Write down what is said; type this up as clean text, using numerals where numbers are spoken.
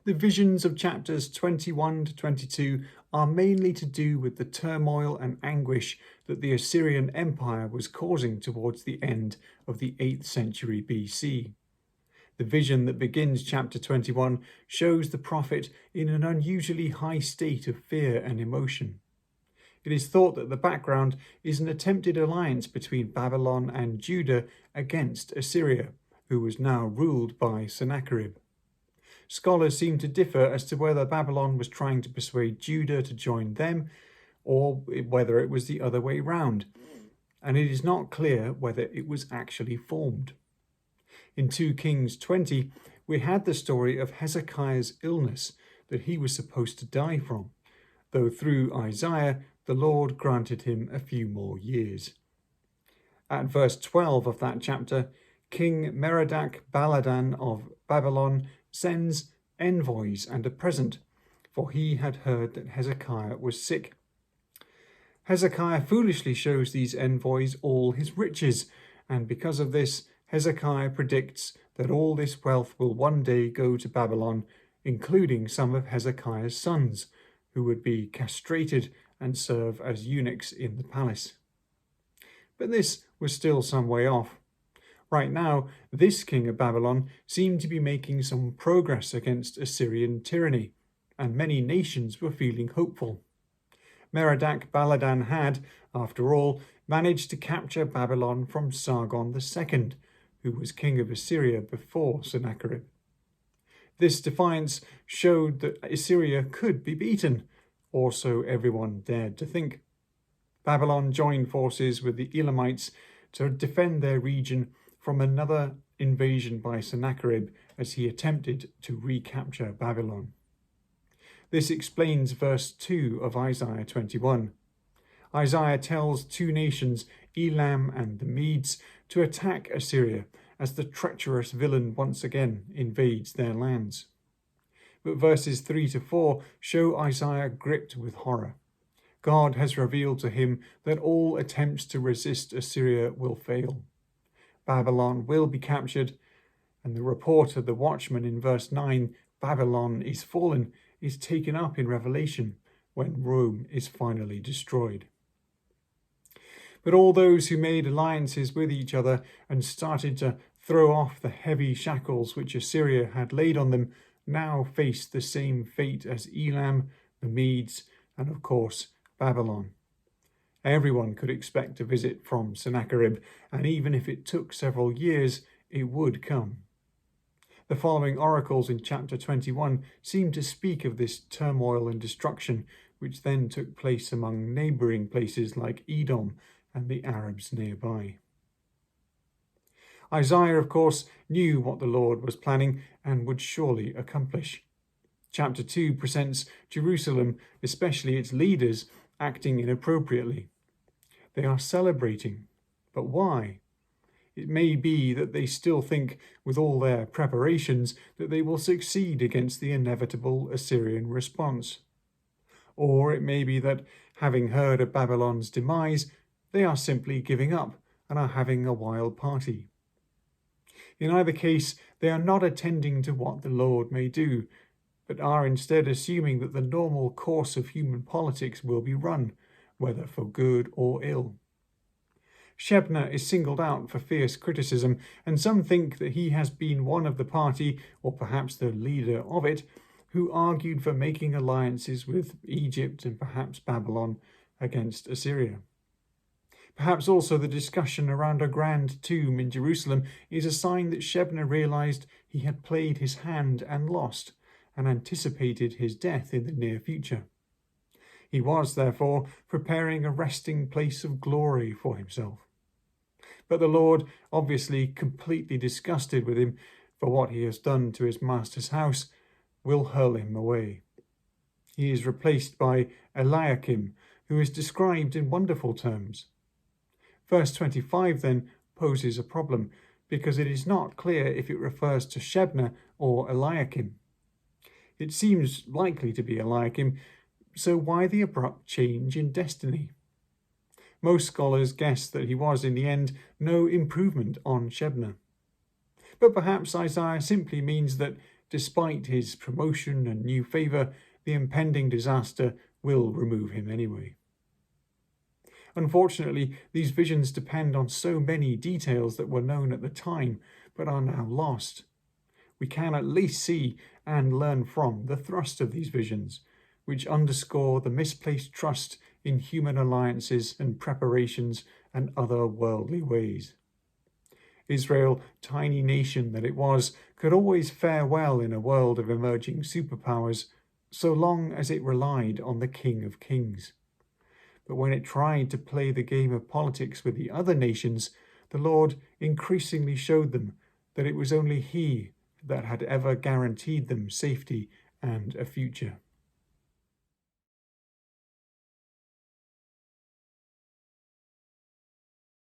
The visions of chapters 21 to 22 are mainly to do with the turmoil and anguish that the Assyrian Empire was causing towards the end of the 8th century BC. The vision that begins chapter 21 shows the prophet in an unusually high state of fear and emotion. It is thought that the background is an attempted alliance between Babylon and Judah against Assyria, who was now ruled by Sennacherib. Scholars seem to differ as to whether Babylon was trying to persuade Judah to join them, or whether it was the other way round, and it is not clear whether it was actually formed. In 2 Kings 20, we had the story of Hezekiah's illness that he was supposed to die from, though through Isaiah the Lord granted him a few more years. At verse 12 of that chapter, King Merodach Baladan of Babylon sends envoys and a present, for he had heard that Hezekiah was sick. Hezekiah foolishly shows these envoys all his riches, and because of this, Hezekiah predicts that all this wealth will one day go to Babylon, including some of Hezekiah's sons, who would be castrated and serve as eunuchs in the palace. But this was still some way off. Right now, this king of Babylon seemed to be making some progress against Assyrian tyranny, and many nations were feeling hopeful. Merodach Baladan had, after all, managed to capture Babylon from Sargon II, who was king of Assyria before Sennacherib. This defiance showed that Assyria could be beaten, or so everyone dared to think. Babylon joined forces with the Elamites to defend their region from another invasion by Sennacherib as he attempted to recapture Babylon. This explains verse 2 of Isaiah 21. Isaiah tells 2 nations, Elam and the Medes, to attack Assyria as the treacherous villain once again invades their lands. But verses 3 to 4 show Isaiah gripped with horror. God has revealed to him that all attempts to resist Assyria will fail. Babylon will be captured, and the report of the watchman in verse 9, Babylon is fallen, is taken up in Revelation when Rome is finally destroyed. But all those who made alliances with each other and started to throw off the heavy shackles which Assyria had laid on them now faced the same fate as Elam, the Medes, and of course Babylon. Everyone could expect a visit from Sennacherib, and even if it took several years, it would come. The following oracles in chapter 21 seem to speak of this turmoil and destruction, which then took place among neighbouring places like Edom and the Arabs nearby. Isaiah, of course, knew what the Lord was planning and would surely accomplish. Chapter 2 presents Jerusalem, especially its leaders, acting inappropriately. They are celebrating, but why? It may be that they still think, with all their preparations, that they will succeed against the inevitable Assyrian response. Or it may be that, having heard of Babylon's demise, they are simply giving up and are having a wild party. In either case, they are not attending to what the Lord may do, but are instead assuming that the normal course of human politics will be run, whether for good or ill. Shebna is singled out for fierce criticism, and some think that he has been one of the party, or perhaps the leader of it, who argued for making alliances with Egypt and perhaps Babylon against Assyria. Perhaps also the discussion around a grand tomb in Jerusalem is a sign that Shebna realized he had played his hand and lost, and anticipated his death in the near future. He was, therefore, preparing a resting place of glory for himself. But the Lord, obviously completely disgusted with him for what he has done to his master's house, will hurl him away. He is replaced by Eliakim, who is described in wonderful terms. Verse 25 then poses a problem, because it is not clear if it refers to Shebna or Eliakim. It seems likely to be Eliakim, so why the abrupt change in destiny? Most scholars guess that he was, in the end, no improvement on Shebna. But perhaps Isaiah simply means that despite his promotion and new favour, the impending disaster will remove him anyway. Unfortunately, these visions depend on so many details that were known at the time, but are now lost. We can at least see and learn from the thrust of these visions, which underscore the misplaced trust in human alliances and preparations and other worldly ways. Israel, tiny nation that it was, could always fare well in a world of emerging superpowers, so long as it relied on the King of Kings. But when it tried to play the game of politics with the other nations, the Lord increasingly showed them that it was only He that had ever guaranteed them safety and a future.